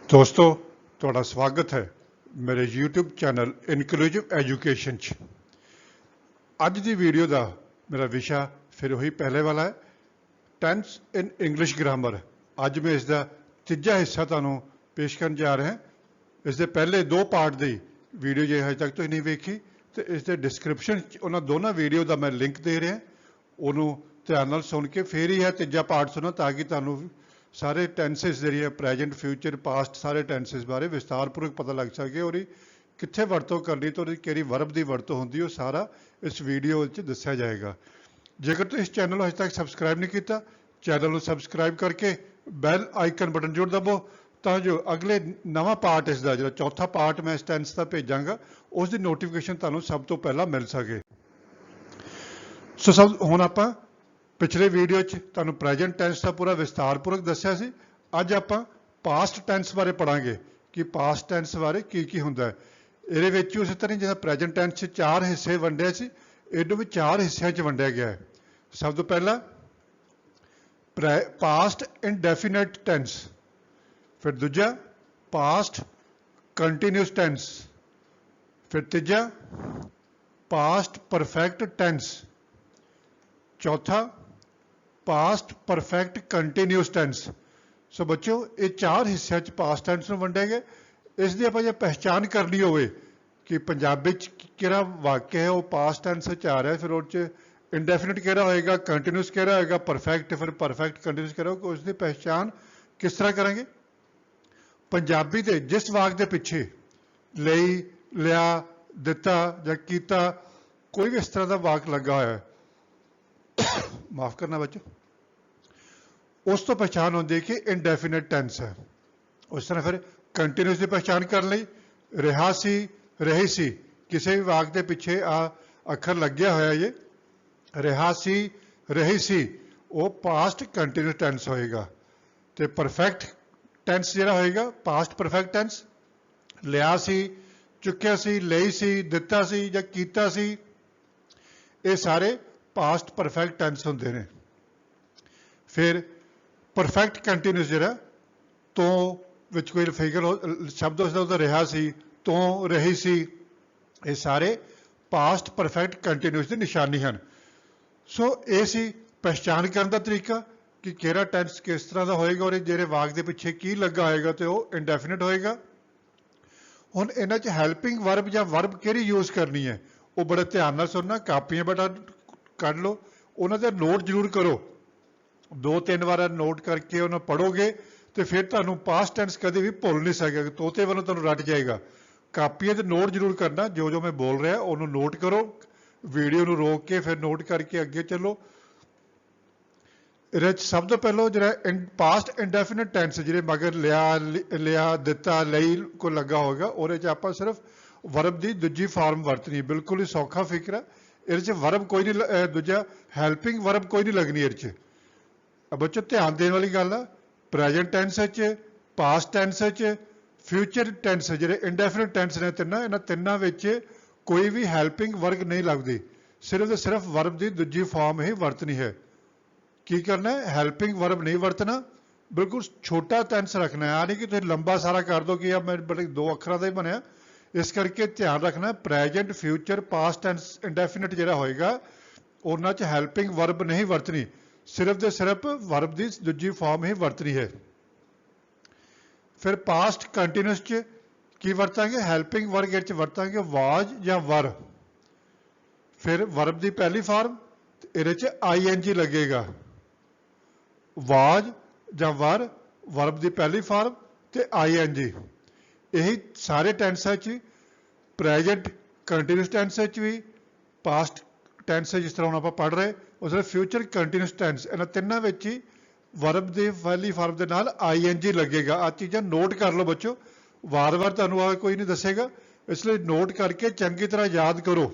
दोस्तों ਤੁਹਾਡਾ ਸਵਾਗਤ ਹੈ ਮੇਰੇ YouTube ਚੈਨਲ ਇਨਕਲੂਸਿਵ ਐਜੂਕੇਸ਼ਨ 'ਚ। ਅੱਜ ਦੀ ਵੀਡੀਓ ਦਾ ਮੇਰਾ ਵਿਸ਼ਾ ਫਿਰ ਉਹੀ ਪਹਿਲੇ ਵਾਲਾ ਹੈ, ਟੈਂਸ ਇਨ ਇੰਗਲਿਸ਼ ਗ੍ਰਾਮਰ। ਅੱਜ ਮੈਂ ਇਸ ਦਾ ਤੀਜਾ ਹਿੱਸਾ ਤੁਹਾਨੂੰ ਪੇਸ਼ ਕਰਨ ਜਾ ਰਿਹਾ। ਇਸ ਦੇ ਪਹਿਲੇ ਦੋ ਪਾਰਟ ਦੀ ਵੀਡੀਓ ਜੇ ਹਜੇ ਤੱਕ ਤੁਸੀਂ ਨਹੀਂ ਵੇਖੀ ਤੇ ਇਸ ਦੇ ਡਿਸਕ੍ਰਿਪਸ਼ਨ 'ਚ ਉਹਨਾਂ ਦੋਨਾਂ ਵੀਡੀਓ ਦਾ ਮੈਂ ਲਿੰਕ ਦੇ ਰਿਹਾ, ਉਹਨੂੰ ਧਿਆਨ ਨਾਲ ਸੁਣ ਕੇ ਫਿਰ ਹੀ ਇਹ ਤੀਜਾ ਪਾਰਟ ਸੁਣੋ ਤਾਂ ਕਿ ਤੁਹਾਨੂੰ ਸਾਰੇ ਟੈਂਸਿਸ ਜਿਹੜੀਆਂ ਪ੍ਰੈਜੈਂਟ ਫਿਊਚਰ ਪਾਸਟ ਸਾਰੇ ਟੈਂਸਿਸ ਬਾਰੇ ਵਿਸਤਾਰਪੂਰਵਕ ਪਤਾ ਲੱਗ ਸਕੇ ਔਰ ਕਿੱਥੇ ਵਰਤੋਂ ਕਰਨੀ ਤੇ ਉਹਦੀ ਕਿਹੜੀ ਵਰਬ ਦੀ ਵਰਤੋਂ ਹੁੰਦੀ ਉਹ ਸਾਰਾ ਇਸ ਵੀਡੀਓ ਵਿੱਚ ਦੱਸਿਆ ਜਾਏਗਾ। ਜੇਕਰ ਤੁਸੀਂ ਇਸ ਚੈਨਲ ਨੂੰ ਅਜੇ ਤੱਕ ਸਬਸਕ੍ਰਾਈਬ ਨਹੀਂ ਕੀਤਾ, ਚੈਨਲ ਨੂੰ ਸਬਸਕ੍ਰਾਈਬ ਕਰਕੇ ਬੈਲ ਆਈਕਨ ਬਟਨ ਜ਼ਰੂਰ ਦਬਾਓ ਤਾਂ ਜੋ ਅਗਲੇ ਨਵਾਂ ਪਾਰਟ ਇਸ ਦਾ ਜਿਹੜਾ ਚੌਥਾ ਪਾਰਟ ਮੈਂ ਇਸ ਟੈਂਸ ਦਾ ਭੇਜਾਂਗਾ ਉਸ ਦੀ ਨੋਟੀਫਿਕੇਸ਼ਨ ਤੁਹਾਨੂੰ ਸਭ ਤੋਂ ਪਹਿਲਾਂ ਮਿਲ ਸਕੇ। ਸੋ ਹੁਣ ਆਪਾਂ ਪਿਛਲੇ ਵੀਡੀਓ 'ਚ ਤੁਹਾਨੂੰ ਪ੍ਰੈਜੈਂਟ ਟੈਂਸ ਦਾ ਪੂਰਾ ਵਿਸਤਾਰਪੂਰਵਕ ਦੱਸਿਆ ਸੀ। ਅੱਜ ਆਪਾਂ ਪਾਸਟ ਟੈਂਸ ਬਾਰੇ ਪੜਾਂਗੇ ਕਿ ਪਾਸਟ ਟੈਂਸ ਬਾਰੇ ਕੀ ਹੁੰਦਾ ਹੈ। ਇਹਦੇ ਵਿੱਚ ਉਸੇ ਤਰ੍ਹਾਂ ਜਿਹੜਾ ਪ੍ਰੈਜੈਂਟ ਟੈਂਸ 'ਚ ਚਾਰ ਹਿੱਸੇ ਵੰਡੇ ਸੀ, ਇਹਨੂੰ ਵੀ ਚਾਰ ਹਿੱਸਿਆਂ 'ਚ ਵੰਡਿਆ ਗਿਆ ਹੈ। ਸਭ ਤੋਂ ਪਹਿਲਾਂ ਪਾਸਟ ਇੰਡੈਫੀਨਿਟ ਟੈਂਸ, ਫਿਰ ਦੂਜਾ ਪਾਸਟ ਕੰਟੀਨਿਊਸ ਟੈਂਸ, ਫਿਰ ਤੀਜਾ ਪਾਸਟ ਪਰਫੈਕਟ ਟੈਂਸ, ਚੌਥਾ ਪਾਸਟ ਪਰਫੈਕਟ ਕੰਟੀਨਿਊਸ ਟੈਂਸ। ਸੋ ਬੱਚਿਓ ਇਹ ਚਾਰ ਹਿੱਸਿਆਂ 'ਚ ਪਾਸਟ ਟੈਂਸ ਨੂੰ ਵੰਡੇ ਗਏ। ਇਸ ਦੀ ਆਪਾਂ ਜੇ ਪਹਿਚਾਣ ਕਰਨੀ ਹੋਵੇ ਕਿ ਪੰਜਾਬੀ 'ਚ ਕਿਹੜਾ ਵਾਕਿਆ ਹੈ ਉਹ ਪਾਸਟ ਟੈਂਸ 'ਚ ਆ ਰਿਹਾ, ਫਿਰ ਉਹ 'ਚ ਇੰਡੈਫੀਨਿਟ ਕਿਹੜਾ ਹੋਏਗਾ, ਕੰਟੀਨਿਊਸ ਕਿਹੜਾ ਹੋਏਗਾ, ਪਰਫੈਕਟ ਫਿਰ ਪਰਫੈਕਟ ਕੰਟੀਨਿਊਸ ਕਿਹੜਾ ਹੋਏਗਾ, ਉਸ ਦੀ ਪਹਿਚਾਣ ਕਿਸ ਤਰ੍ਹਾਂ ਕਰਾਂਗੇ। ਪੰਜਾਬੀ ਦੇ ਜਿਸ ਵਾਕ ਦੇ ਪਿੱਛੇ ਲਈ, ਲਿਆ, ਦਿੱਤਾ ਜਾਂ ਕੀਤਾ ਕੋਈ ਵੀ ਇਸ ਤਰ੍ਹਾਂ ਦਾ ਵਾਕ ਲੱਗਾ ਹੋਇਆ ਹੈ, ਮਾਫ ਕਰਨਾ ਬੱਚੋ, ਉਸ ਤੋਂ ਪਛਾਣ ਹੁੰਦੀ ਕਿ ਇੰਡੈਫੀਨਿਟ ਟੈਂਸ ਹੈ। ਉਸ ਤਰ੍ਹਾਂ ਫਿਰ ਕੰਟੀਨਿਊਸ ਦੀ ਪਛਾਣ ਕਰਨ ਲਈ ਰਿਹਾ ਸੀ, ਰਹੀ ਸੀ, ਕਿਸੇ ਵੀ ਵਾਕ ਦੇ ਪਿੱਛੇ ਆ ਅੱਖਰ ਲੱਗਿਆ ਹੋਇਆ, ਇਹ ਰਿਹਾ ਸੀ, ਰਹੀ ਸੀ, ਉਹ ਪਾਸਟ ਕੰਟੀਨਿਊਸ ਟੈਂਸ ਹੋਏਗਾ। ਤੇ ਪਰਫੈਕਟ ਟੈਂਸ ਜਿਹੜਾ ਹੋਏਗਾ ਪਾਸਟ ਪਰਫੈਕਟ ਟੈਂਸ, ਲਿਆ ਸੀ, ਚੁੱਕਿਆ ਸੀ, ਲਈ ਸੀ, ਦਿੱਤਾ ਸੀ ਜਾਂ ਕੀਤਾ ਸੀ, ਇਹ ਸਾਰੇ ਪਾਸਟ ਪਰਫੈਕਟ ਟੈਂਸ ਹੁੰਦੇ ਨੇ। ਫਿਰ ਪਰਫੈਕਟ ਕੰਟੀਨਿਊਸ ਜਿਹੜਾ ਤੋਂ ਵਿੱਚ ਕੋਈ ਫਿਗਰ ਸ਼ਬਦ ਉਸਦਾ ਉਹਦਾ ਰਿਹਾ ਸੀ, ਤੋਂ, ਰਹੀ ਸੀ, ਇਹ ਸਾਰੇ ਪਾਸਟ ਪਰਫੈਕਟ ਕੰਟੀਨਿਊਸ ਦੀ ਨਿਸ਼ਾਨੀ ਹਨ। ਸੋ ਇਹ ਸੀ ਪਹਿਚਾਣ ਕਰਨ ਦਾ ਤਰੀਕਾ ਕਿ ਕਿਹੜਾ ਟੈਂਸ ਕਿਸ ਤਰ੍ਹਾਂ ਦਾ ਹੋਏਗਾ ਔਰ ਜਿਹੜੇ ਵਾਕ ਦੇ ਪਿੱਛੇ ਕੀ ਲੱਗਾ ਹੋਏਗਾ ਤੇ ਉਹ ਇੰਡੈਫੀਨਿਟ ਹੋਏਗਾ। ਹੁਣ ਇਹਨਾਂ 'ਚ ਹੈਲਪਿੰਗ ਵਰਬ ਜਾਂ ਵਰਬ ਕਿਹੜੀ ਯੂਜ਼ ਕਰਨੀ ਹੈ ਉਹ ਬੜੇ ਧਿਆਨ ਨਾਲ ਸੁਣਨਾ, ਕਾਪੀਆਂ ਬਟਾ ਕੱਢ ਲਓ, ਉਹਨਾਂ ਦਾ ਨੋਟ ਜ਼ਰੂਰ ਕਰੋ। 2-3 ਵਾਰ ਨੋਟ ਕਰਕੇ ਉਹਨਾਂ ਪੜ੍ਹੋਗੇ ਤੇ ਫਿਰ ਤੁਹਾਨੂੰ ਪਾਸਟ ਟੈਂਸ ਕਦੇ ਵੀ ਭੁੱਲ ਨਹੀਂ ਸਕੇਗਾ, ਤੋਤੇ ਵੱਲੋਂ ਤੁਹਾਨੂੰ ਰੱਟ ਜਾਏਗਾ। ਕਾਪੀਆਂ 'ਤੇ ਨੋਟ ਜ਼ਰੂਰ ਕਰਨਾ, ਜੋ ਮੈਂ ਬੋਲ ਰਿਹਾ ਉਹਨੂੰ ਨੋਟ ਕਰੋ, ਵੀਡੀਓ ਨੂੰ ਰੋਕ ਕੇ ਫਿਰ ਨੋਟ ਕਰਕੇ ਅੱਗੇ ਚੱਲੋ। ਇਹਦੇ 'ਚ ਸਭ ਤੋਂ ਪਹਿਲਾਂ ਜਿਹੜਾ ਪਾਸਟ ਇੰਡੈਫੀਨਿਟ ਟੈਂਸ ਜਿਹੜੇ ਮਗਰ ਲਿਆ, ਦਿੱਤਾ, ਲਈ ਕੋ ਲੱਗਾ ਹੋਏਗਾ, ਉਹਦੇ 'ਚ ਆਪਾਂ ਸਿਰਫ ਵਰਬ ਦੀ ਦੂਜੀ ਫਾਰਮ ਵਰਤਣੀ, ਬਿਲਕੁਲ ਹੀ ਸੌਖਾ ਫਿਕਰ ਹੈ। ਇਹਦੇ 'ਚ ਵਰਬ ਕੋਈ ਨਹੀਂ, ਦੂਜਾ ਹੈਲਪਿੰਗ ਵਰਬ ਕੋਈ ਨਹੀਂ ਲੱਗਣੀ ਇਹਦੇ 'ਚ। ਬੱਚੋ ਧਿਆਨ ਦੇਣ ਵਾਲੀ ਗੱਲ ਆ, ਪ੍ਰੈਜੈਂਟ ਟੈਂਸ ਵਿੱਚ, ਪਾਸਟ ਟੈਂਸ ਵਿੱਚ, ਫਿਊਚਰ ਟੈਂਸ ਜਿਹੜੇ ਇੰਡੈਫੀਨਿਟ ਟੈਂਸ ਨੇ ਤਿੰਨਾਂ, ਇਹਨਾਂ ਤਿੰਨਾਂ ਵਿੱਚ ਕੋਈ ਵੀ ਹੈਲਪਿੰਗ ਵਰਬ ਨਹੀਂ ਲੱਗਦੀ, ਸਿਰਫ ਤੇ ਸਿਰਫ ਵਰਬ ਦੀ ਦੂਜੀ ਫਾਰਮ ਹੀ ਵਰਤਣੀ ਹੈ। ਕੀ ਕਰਨਾ ਹੈ, ਹੈਲਪਿੰਗ ਵਰਬ ਨਹੀਂ ਵਰਤਣਾ, ਬਿਲਕੁਲ ਛੋਟਾ ਟੈਂਸ ਰੱਖਣਾ ਹੈ। ਨਹੀਂ ਕਿ ਤੁਸੀਂ ਲੰਬਾ ਸਾਰਾ ਕਰ ਦੋ ਕਿ ਮੇਰੇ ਦੋ ਅੱਖਰਾਂ ਦਾ ਹੀ ਬਣਿਆ। ਇਸ ਕਰਕੇ ਧਿਆਨ ਰੱਖਣਾ present, future, past tense indefinite ਜਿਹੜਾ ਹੋਏਗਾ ਉਹਨਾਂ 'ਚ ਹੈਲਪਿੰਗ ਵਰਬ ਨਹੀਂ ਵਰਤਣੀ, ਸਿਰਫ ਤੇ ਸਿਰਫ ਵਰਬ ਦੀ ਦੂਜੀ ਫਾਰਮ ਹੀ ਵਰਤਣੀ ਹੈ। ਫਿਰ ਪਾਸਟ ਕੰਟੀਨਿਊਸ 'ਚ ਕੀ ਵਰਤਾਂਗੇ, ਹੈਲਪਿੰਗ ਵਰਬ 'ਚ ਵਰਤਾਂਗੇ ਵਾਜ ਜਾਂ ਵਰ। ਫਿਰ ਵਰਬ ਦੀ ਪਹਿਲੀ ਫਾਰਮ ਇਹਦੇ 'ਚ ING ਲੱਗੇਗਾ, ਵਾਜ ਜਾਂ ਵਰ, ਵਰਬ ਦੀ ਪਹਿਲੀ ਫਾਰਮ ਤੇ ING। ਇਹੀ ਸਾਰੇ ਟੈਂਸਾਂ 'ਚ, ਪ੍ਰੈਜੈਂਟ ਕੰਟੀਨਿਊਸ ਟੈਂਸ ਵਿੱਚ ਵੀ, ਪਾਸਟ ਟੈਂਸ ਜਿਸ ਤਰ੍ਹਾਂ ਹੁਣ ਆਪਾਂ ਪੜ੍ਹ ਰਹੇ, ਉਸ ਤਰ੍ਹਾਂ ਫਿਊਚਰ ਕੰਟੀਨਿਊਸ ਟੈਂਸ, ਇਹਨਾਂ ਤਿੰਨਾਂ ਵਿੱਚ ਹੀ ਵਰਬ ਦੀ ਪਹਿਲੀ ਫਾਰਮ ਦੇ ਨਾਲ ING ਲੱਗੇਗਾ। ਆਹ ਚੀਜ਼ਾਂ ਨੋਟ ਕਰ ਲਓ ਬੱਚੋ, ਵਾਰ-ਵਾਰ ਤੁਹਾਨੂੰ ਆ ਕੋਈ ਨਹੀਂ ਦੱਸੇਗਾ, ਇਸ ਲਈ ਨੋਟ ਕਰਕੇ ਚੰਗੀ ਤਰ੍ਹਾਂ ਯਾਦ ਕਰੋ।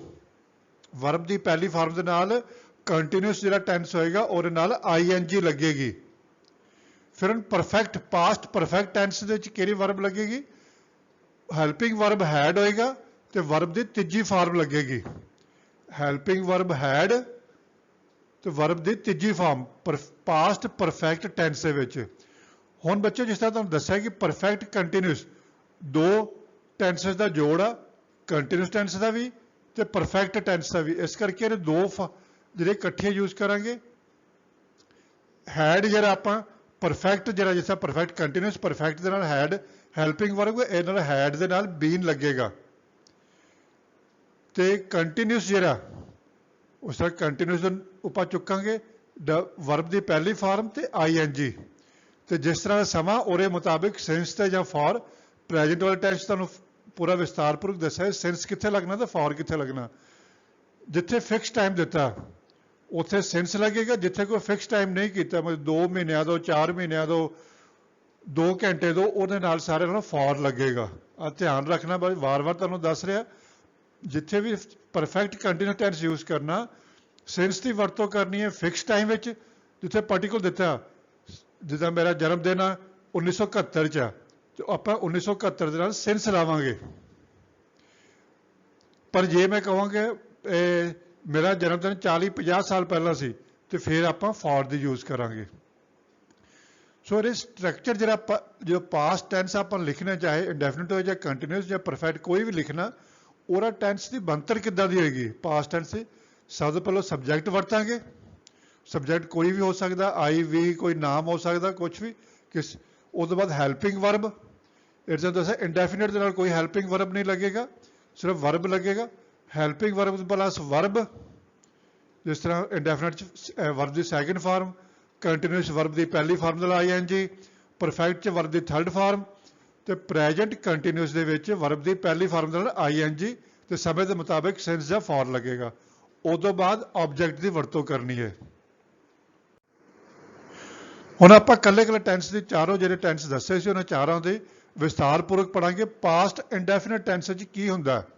ਵਰਬ ਦੀ ਪਹਿਲੀ ਫਾਰਮ ਦੇ ਨਾਲ ਕੰਟੀਨਿਊਸ ਜਿਹੜਾ ਟੈਂਸ ਹੋਏਗਾ ਉਹਦੇ ਨਾਲ ING ਲੱਗੇਗੀ। ਫਿਰ ਹੁਣ ਪਰਫੈਕਟ, ਪਾਸਟ ਪਰਫੈਕਟ ਟੈਂਸ ਦੇ ਵਿੱਚ ਕਿਹੜੀ ਵਰਬ ਲੱਗੇਗੀ, ਹੈਲਪਿੰਗ ਵਰਬ ਹੈਡ ਹੋਏਗਾ ਤੇ ਵਰਬ ਦੀ ਤੀਜੀ ਫਾਰਮ ਲੱਗੇਗੀ, ਹੈਲਪਿੰਗ ਵਰਬ ਹੈਡ ਤੇ ਵਰਬ ਦੀ ਤੀਜੀ ਫਾਰਮ ਪਾਸਟ ਪਰਫੈਕਟ ਟੈਂਸ ਦੇ ਵਿੱਚ। हुण बच्चों जिस तरह तुहानूं दस्सिया कि परफेक्ट कंटीन्यूस दो टेंसेस का जोड़ आ, कंटीन्यूस टेंस का भी ते परफेक्ट टेंस का भी। इस करके इहनूं दो जिहड़े इकट्ठे यूज करांगे। हैड जिहड़ा आपां परफेक्ट जिहड़ा जिस तरह परफेक्ट कंटीन्यूस परफेक्ट दे नाल हैड हैल्पिंग वर्ब इहदे नाल हैड दे नाल बीन लगेगा। ते कंटीन्यूस जिहड़ा उस तरह कंटीन्यूस उपां चुकांगे वर्ब की पहली फॉर्म ते ING ते जिस तरह समा उहदे मुताबिक सिंस ते जां फॉर प्रेजेंट वाले टेंस तुहानूं पूरा विस्तारपूर्वक दस्सिया सिंस कित्थे लगना ते फॉर कित्थे लगना। जिथे फिक्स टाइम दिता उत्थे सिंस लगेगा, जिथे कोई फिक्स टाइम नहीं किया मतलब 2 महीनों दो 4 महीनों दो 2 घंटे दो उहदे नाल सारे नाल फॉर लगेगा। ध्यान रखना वार वार तुहानूं दस रहा जिथे भी परफेक्ट कंटीन्यूस टेंस यूज करना सिंस की वरतों करनी है फिक्स टाइम में। जिथे पार्टिकल दिता जिदा मेरा जन्मदिन आ 1971 च तो आप 1971 के नाल सिंस लावांगे। पर जे मैं कहवांगे मेरा जन्मदिन 40-50 साल पहला सी तो फिर आप फॉर दी यूज करांगे। सो ये स्ट्रक्चर जो पास्ट टेंस आप लिखना चाहे इंडेफिनिट हो या कंटीन्यूस या परफेक्ट कोई भी लिखना और टेंस की बनतर किद्दां दी होएगी। पास्ट टेंस से सब तो पहले सबजैक्ट वरतांगे, सबजैक्ट कोई भी हो सकता आई वी कोई नाम हो सकता कुछ भी किस। उस तो बाद हैल्पिंग वर्ब इट्स दसा इंडेफिनिट दे नाल कोई हैल्पिंग वर्ब नहीं लगेगा सिर्फ वर्ब लगेगा। हैल्पिंग वर्ब प्लस वर्ब जिस तरह इंडेफिनिट वर्ब की सैकेंड फॉर्म, कंटीन्यूस वर्ब की पहली फॉर्म दे नाल ING, परफेक्ट च वर्ब की थर्ड फॉर्म तो प्रेजेंट कंटीन्यूस दे विच वर्ब की पहली फॉर्म दे नाल ING तो समय के मुताबिक सिंस या फॉर लगेगा। उस तो बाद ऑब्जेक्ट की वरतों करनी है। हुण आपां कल्ले कल्ले टेंस के चारों जिहड़े टेंस दस्से सी उन्हां चारों के विस्तारपूर्वक पढ़ांगे। पास्ट इंडेफिनिट टेंस च की हुंदा है।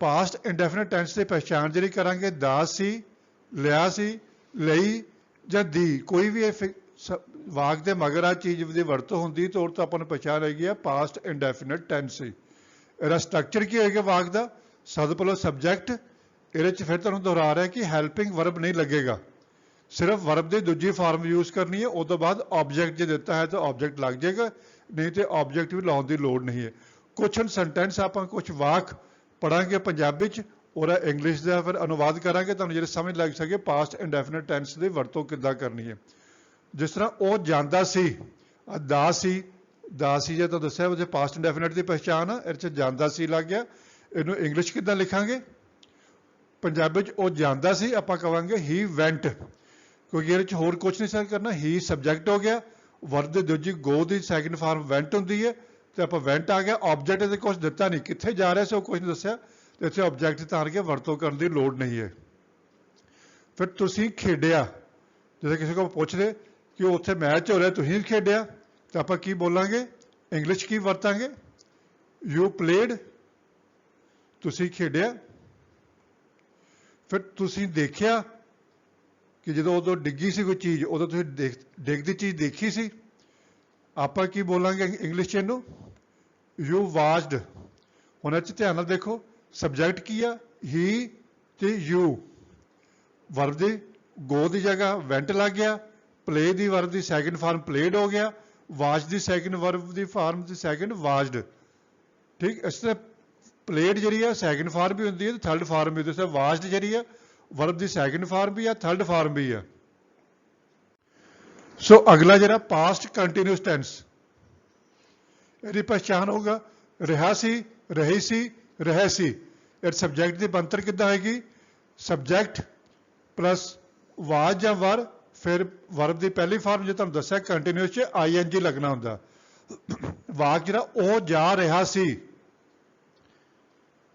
पास्ट इंडेफिनिट टेंस की पहचान जिहड़ी करांगे दा सी, लिया सी, लई जां दी कोई भी वाक के मगर आ चीज़ की वरतों होंदी तो उस अपन पहचान आएगी है पास्ट इंडेफिनिट टेंस। इसका स्ट्रक्चर की होएगा वाक का सब पहले सबजैक्ट ये फिर तुहानूं दोहरा रहा है कि हैल्पिंग वर्ब नहीं लगेगा सिर्फ वर्ब की दूजी फॉर्म यूज करनी है। उस तो बाद ऑब्जेक्ट जो दिता है तो ऑब्जेक्ट लग जाएगा नहीं तो ऑब्जेक्ट भी लाने की लोड़ नहीं है। कुछ सेंटेंस आप कुछ वाक पढ़ांगे पंजाबी और इंग्लिश का फिर अनुवाद करांगे तुहानूं जिहड़े समझ लग सके पास्ट इंडेफिनिट टेंस की वरतों किद्दां करनी है। जिस तरह वो जांदा सी दा सी जो तो दस्सिया उसे पास्ट इंडेफिनिट की पहचान आ इहदे जांदा सी लग गया। इहनूं इंग्लिश किद्दां लिखांगे पंजाबी वो जांदा सी आपां कहांगे ही वेंट क्योंकि ये होर कुछ नहीं सर करना। ही सबजैक्ट हो गया, वर्ब की दूजी गो की सैकेंड फॉर्म वेंट होंदी है तो आप वेंट आ गया। ऑब्जेक्ट इहदे कुछ दिता नहीं कित्थे जा रहा से कुछ नहीं दस्सिया तो इत्थे ऑब्जेक्ट तार के वरतों करने की लोड़ नहीं है। फिर तुसीं खेडिया जैसे किसी को पूछते कि उत्थे मैच हो रहा तुसीं खेडिया तो आप की बोलांगे इंग्लिश की वरतांगे यू प्लेड तुसीं खेडिया। फिर तुसीं देखिया कि जो उदों डिग्गी सी कोई चीज़ उदों तुसीं डिगदी चीज़ देखी सी आप की बोलांगे इंग्लिश इनू यू वाच्ड। हुण इह ध्यान नाल देखो सबजैक्ट की आ ही ते यू, वर्ब की गो की जगह वेंट लग गया, प्ले की वर्ब की सैकेंड फॉर्म प्लेड हो गया, वाच की सैकेंड वर्ब की फॉर्म की सैकेंड वाच्ड। ठीक इस तरह प्लेड जी है सैकेंड फॉर्म भी होंगी है थर्ड फॉर्म भी होती है। वाच्ड जी है वर्ब की सैकेंड फॉर्म भी है थर्ड फॉर्म भी है। सो अगला जरा पास्ट कंटीन्यूस टेंस इसकी पहचान होगा रहा सी, रही सी, रह सी। इस सबजैक्ट की बनतर किद्दां होएगी सबजैक्ट प्लस वाज या वर फिर वर्ब की पहली फॉर्म जो तुहानूं दस्सिया कंटीन्यूस च ING लगना हुंदा। वाक जिहड़ा ओ जा रहा सी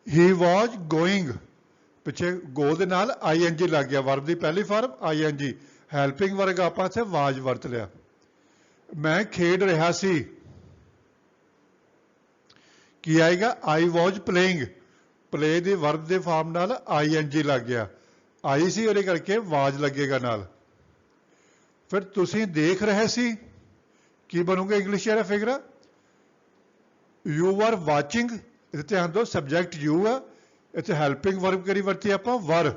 ही वॉज गोइंग पिछे गो दे नाल ING लग गया वर्ब की पहली फॉर्म ING हैल्पिंग वर्ग आप इत्थे वाज वरत लिया। मैं खेड रहा सी की आएगा आई वॉज प्लेइंग प्ले की वर्ब के फॉर्म नाल ING लग गया आई सी और करके वाज लगेगा नाल। फिर तुसीं देख रहे सी की बनूगा इंग्लिश जरा फिगर यू आर वाचिंग इत्थे ध्यान दो सबजैक्ट यू आ इत्थे हैल्पिंग वर्ब करी वरती आप वर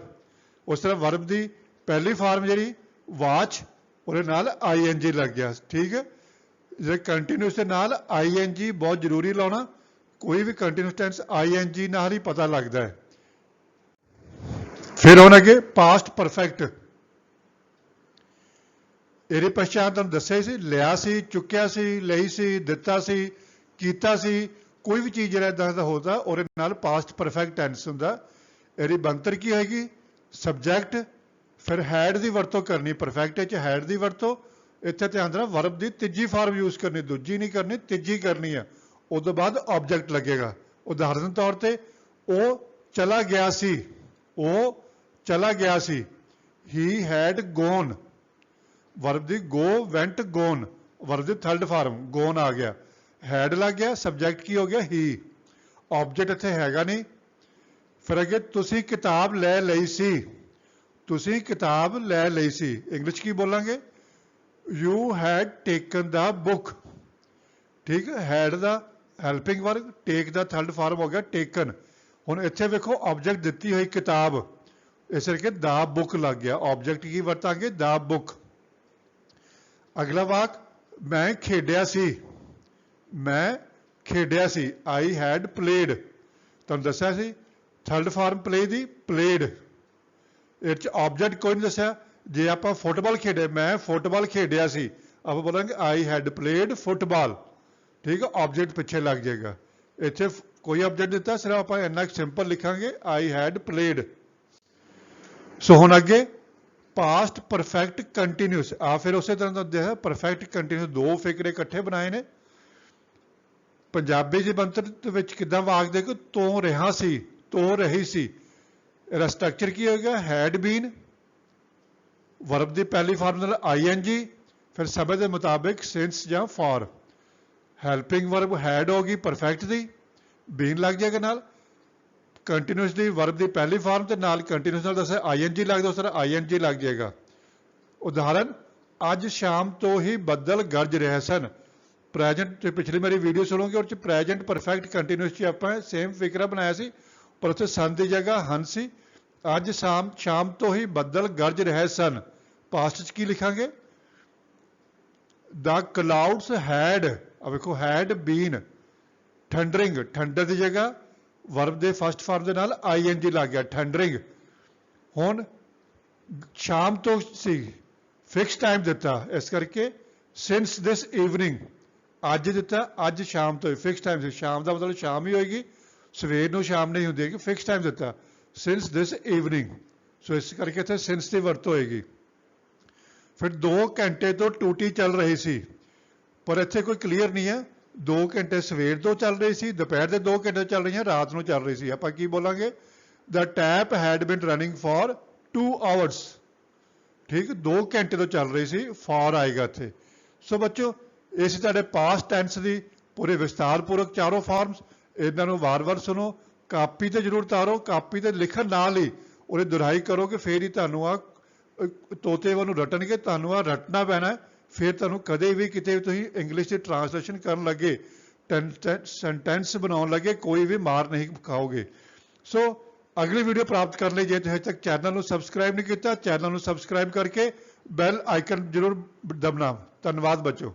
उस तरह वर्ब की पहली फॉर्म जी वाच और नाल ING लग गया। ठीक है ਜੇ ਕੰਟੀਨਿਊਸ ਦੇ ਨਾਲ ਆਈਐਨਜੀ ਬਹੁਤ ਜ਼ਰੂਰੀ ਲਾਉਣਾ, ਕੋਈ ਵੀ ਕੰਟੀਨਿਊਸ ਟੈਂਸ ਆਈਐਨਜੀ ਨਾਲ ਹੀ ਪਤਾ ਲੱਗਦਾ ਹੈ। ਫਿਰ ਹੁਣ ਅੱਗੇ ਪਾਸਟ ਪਰਫੈਕਟ, ਇਹਦੀ ਪਛਾਣ ਤੁਹਾਨੂੰ ਦੱਸਿਆ ਸੀ, ਲਿਆ ਸੀ, ਚੁੱਕਿਆ ਸੀ, ਲਈ ਸੀ, ਦਿੱਤਾ ਸੀ, ਕੀਤਾ ਸੀ, ਕੋਈ ਵੀ ਚੀਜ਼ ਜਿਹੜਾ ਇਦਾਂ ਦਾ ਹੋਦਾ ਉਹਦੇ ਨਾਲ ਪਾਸਟ ਪਰਫੈਕਟ ਟੈਂਸ ਹੁੰਦਾ। ਇਹਦੀ ਬਣਤਰ ਕੀ ਹੋਏਗੀ? ਸਬਜੈਕਟ, ਫਿਰ ਹੈਡ ਦੀ ਵਰਤੋਂ ਕਰਨੀ, ਪਰਫੈਕਟ ਵਿੱਚ ਹੈਡ ਦੀ ਵਰਤੋਂ, ਇੱਥੇ ਧਿਆਨ ਦੇਣਾ ਵਰਬ ਦੀ ਤੀਜੀ ਫਾਰਮ ਯੂਜ਼ ਕਰਨੀ, ਦੂਜੀ ਨਹੀਂ ਕਰਨੀ, ਤੀਜੀ ਕਰਨੀ ਆ। ਉਸ ਤੋਂ ਬਾਅਦ ਆਬਜੈਕਟ ਲੱਗੇਗਾ। ਉਦਾਹਰਨ ਦੇ ਤੌਰ ਤੇ ਉਹ ਚਲਾ ਗਿਆ ਸੀ, ਉਹ ਚਲਾ ਗਿਆ ਸੀ, he had gone, verb the go, ਵੈਂਟ, gone, verb the third farm gone ਆ ਗਿਆ, ਹੈਡ ਲੱਗ ਗਿਆ, ਸਬਜੈਕਟ ਕੀ ਹੋ ਗਿਆ? ਹੀ। ਆਬਜੈਕਟ ਇੱਥੇ ਹੈਗਾ ਨਹੀਂ। ਫਿਰ ਅੱਗੇ ਤੁਸੀਂ ਕਿਤਾਬ ਲੈ ਲਈ ਸੀ, ਤੁਸੀਂ ਕਿਤਾਬ ਲੈ ਲਈ ਸੀ, ਇੰਗਲਿਸ਼ ਕੀ ਬੋਲਾਂਗੇ? You had taken the book. ਠੀਕ ਹੈ, ਹੈਡ ਦਾ ਹੈਲਪਿੰਗ ਵਰਬ, ਟੇਕ ਦਾ ਥਰਡ ਫਾਰਮ ਹੋ ਗਿਆ ਟੇਕਨ। ਹੁਣ ਇੱਥੇ ਵੇਖੋ ਆਬਜੈਕਟ ਦਿੱਤੀ ਹੋਈ ਕਿਤਾਬ, ਇਸ ਕਰਕੇ ਦਾ ਬੁੱਕ ਲੱਗ ਗਿਆ। ਆਬਜੈਕਟ ਕੀ ਵਰਤਾਂਗੇ? ਦਾ ਬੁੱਕ। ਅਗਲਾ ਵਾਕ, ਮੈਂ ਖੇਡਿਆ ਸੀ, ਮੈਂ ਖੇਡਿਆ ਸੀ, ਆਈ ਹੈਡ ਪਲੇਡ, ਤੁਹਾਨੂੰ ਦੱਸਿਆ ਸੀ ਥਰਡ ਫਾਰਮ ਪਲੇ ਦੀ, ਪਲੇਡ। ਇਹ 'ਚ ਆਬਜੈਕਟ ਕੋਈ ਨਹੀਂ ਦੱਸਿਆ। ਜੇ ਆਪਾਂ ਫੁੱਟਬਾਲ ਖੇਡੇ, ਮੈਂ ਫੁੱਟਬਾਲ ਖੇਡਿਆ ਸੀ, ਆਪਾਂ ਬੋਲਾਂਗੇ ਆਈ ਹੈਡ ਪਲੇਡ ਫੁੱਟਬਾਲ। ਠੀਕ ਹੈ, ਆਬਜੈਕਟ ਪਿੱਛੇ ਲੱਗ ਜਾਏਗਾ। ਇੱਥੇ ਕੋਈ ਆਬਜੈਕਟ ਦਿੱਤਾ, ਸਿਰਫ ਆਪਾਂ ਇੰਨਾ ਸਿੰਪਲ ਲਿਖਾਂਗੇ ਆਈ ਹੈਡ ਪਲੇਡ। ਸੋ ਹੁਣ ਅੱਗੇ ਪਾਸਟ ਪਰਫੈਕਟ ਕੰਟੀਨਿਊਸ ਆ, ਫਿਰ ਉਸੇ ਤਰ੍ਹਾਂ ਦਾ ਦੇਖਿਆ ਪਰਫੈਕਟ ਕੰਟੀਨਿਊਸ, ਦੋ ਫਿਕਰੇ ਇਕੱਠੇ ਬਣਾਏ ਨੇ। ਪੰਜਾਬੀ ਦੀ ਬਣਤਰ ਦੇ ਵਿੱਚ ਕਿੱਦਾਂ ਵਾਕ ਦੇਖੋ, ਤੋਂ ਰਿਹਾ ਸੀ, ਤੋਂ ਰਹੀ ਸੀ, ਇਹਦਾ ਸਟਰਕਚਰ ਕੀ ਹੋ ਗਿਆ? ਹੈਡ ਬੀਨ, ਵਰਬ ਦੀ ਪਹਿਲੀ ਫਾਰਮ ਨਾਲ ਆਈਐਨਜੀ, ਫਿਰ ਸਮੇਂ ਦੇ ਮੁਤਾਬਿਕ ਸਿੰਸ ਜਾਂ ਫॉर। ਹੈਲਪਿੰਗ ਵਰਬ ਹੈਡ ਹੋ ਗਈ ਪਰਫੈਕਟ ਦੀ, ਬੀਨ ਲੱਗ ਜਾਏਗਾ ਨਾਲ, ਕੰਟੀਨਿਊਸ ਦੀ ਵਰਬ ਦੀ ਪਹਿਲੀ ਫਾਰਮ ਤੇ ਨਾਲ ਕੰਟੀਨਿਊਸ ਨਾਲ ਦੱਸਿਆ ਆਈਐਨਜੀ ਲੱਗਦਾ, ਉਸ ਤਰ੍ਹਾਂ ਆਈਐਨਜੀ ਲੱਗ ਜਾਏਗਾ। ਉਦਾਹਰਨ, ਅੱਜ ਸ਼ਾਮ ਤੋਂ ਹੀ ਬੱਦਲ ਗਰਜ ਰਹੇ ਸਨ। ਪ੍ਰੈਜੈਂਟ, ਪਿਛਲੀ ਮੇਰੀ ਵੀਡੀਓ ਸੁਣੋਗੇ, ਉਹ 'ਚ ਪ੍ਰੈਜੈਂਟ ਪਰਫੈਕਟ ਕੰਟੀਨਿਊਸ 'ਚ ਆਪਾਂ ਸੇਮ ਫਿਕਰਾ ਬਣਾਇਆ ਸੀ, ਪਰ ਉੱਥੇ ਸਨ ਦੀ ਜਗ੍ਹਾ ਹਨ ਸੀ। ਅੱਜ ਸ਼ਾਮ ਤੋਂ ਹੀ ਬੱਦਲ ਗਰਜ ਰਹੇ ਸਨ, ਪਾਸਟ 'ਚ ਕੀ ਲਿਖਾਂਗੇ? ਦਾ ਕਲਾਉਡਸ ਹੈਡ, ਆ ਵੇਖੋ ਹੈਡ ਬੀਨ ਥੰਡਰਿੰਗ, ਥੰਡਰ ਦੀ ਜਗ੍ਹਾ ਵਰਬ ਦੇ ਫਸਟ ਫਾਰਮ ਦੇ ਨਾਲ ਆਈਐਨਜੀ ਲੱਗ ਗਿਆ, ਥੰਡਰਿੰਗ। ਹੁਣ ਸ਼ਾਮ ਤੋਂ ਸੀ, ਫਿਕਸ ਟਾਈਮ ਦਿੱਤਾ, ਇਸ ਕਰਕੇ ਸਿੰਸ ਦਿਸ ਈਵਨਿੰਗ, ਅੱਜ ਦਿੱਤਾ, ਅੱਜ ਸ਼ਾਮ ਤੋਂ, ਫਿਕਸ ਟਾਈਮ ਸੀ, ਸ਼ਾਮ ਦਾ ਮਤਲਬ ਸ਼ਾਮ ਹੀ ਹੋਏਗੀ, ਸਵੇਰ ਨੂੰ ਸ਼ਾਮ ਨਹੀਂ ਹੁੰਦੀ, ਫਿਕਸ ਟਾਈਮ ਦਿੱਤਾ, ਸਿੰਸ ਦਿਸ ਈਵਨਿੰਗ। ਸੋ ਇਸ ਕਰਕੇ ਇੱਥੇ ਸਿੰਸ ਦੀ ਵਰਤੋਂ ਹੋਏਗੀ। ਫਿਰ 2 ਘੰਟੇ ਤੋਂ ਟੂਟੀ ਚੱਲ ਰਹੀ ਸੀ, ਪਰ ਇੱਥੇ ਕੋਈ ਕਲੀਅਰ ਨਹੀਂ ਹੈ 2 ਘੰਟੇ ਸਵੇਰ ਤੋਂ ਚੱਲ ਰਹੀ ਸੀ, ਦੁਪਹਿਰ ਦੇ 2 ਘੰਟੇ ਚੱਲ ਰਹੀਆਂ, ਰਾਤ ਨੂੰ ਚੱਲ ਰਹੀ ਸੀ, ਆਪਾਂ ਕੀ ਬੋਲਾਂਗੇ? The tap had been running for 2 hours. ਠੀਕ, 2 ਘੰਟੇ ਤੋਂ ਚੱਲ ਰਹੀ ਸੀ, ਫॉर ਆਏਗਾ ਇੱਥੇ। ਸੋ ਬੱਚੋ, ਇਸ ਤੁਹਾਡੇ ਪਾਸਟ ਟੈਂਸ ਦੀ ਪੂਰੇ ਵਿਸਤਾਰਪੂਰਵਕ ਚਾਰੋਂ ਫਾਰਮਸ, ਇਹਨਾਂ ਨੂੰ ਵਾਰ-ਵਾਰ ਸੁਣੋ, ਕਾਪੀ ਤੇ ਜ਼ਰੂਰ ਉਤਾਰੋ, ਕਾਪੀ ਤੇ ਲਿਖਣ ਨਾਲ ਹੀ ਉਹਦੀ ਦੁਹਰਾਈ ਕਰੋਗੇ, ਫੇਰ ਹੀ ਤੁਹਾਨੂੰ ਆ ਤੋਤੇ ਵਾਂਗੂ ਰਟਣਗੇ, ਤੁਹਾਨੂੰ ਆ ਰਟਣਾ ਪੈਣਾ, ਫਿਰ ਤੁਹਾਨੂੰ ਕਦੇ ਵੀ ਕਿਤੇ ਤੁਸੀਂ ਇੰਗਲਿਸ਼ ਦੀ ਟ੍ਰਾਂਸਲੇਸ਼ਨ ਕਰਨ ਲੱਗੇ, ਸੈਂਟੈਂਸ ਬਣਾਉਣ ਲੱਗੇ, ਕੋਈ ਵੀ ਮਾਰ ਨਹੀਂ ਖਾਓਗੇ। ਸੋ ਅਗਲੀ ਵੀਡੀਓ ਪ੍ਰਾਪਤ ਕਰਨ ਲਈ ਜੇ ਤੁਸੀਂ ਹਜੇ ਤੱਕ ਚੈਨਲ ਨੂੰ ਸਬਸਕ੍ਰਾਈਬ ਨਹੀਂ ਕੀਤਾ, ਚੈਨਲ ਨੂੰ ਸਬਸਕ੍ਰਾਈਬ ਕਰਕੇ ਬੈਲ ਆਈਕਨ ਜ਼ਰੂਰ ਦਬਣਾ। ਧੰਨਵਾਦ ਬੱਚੋ।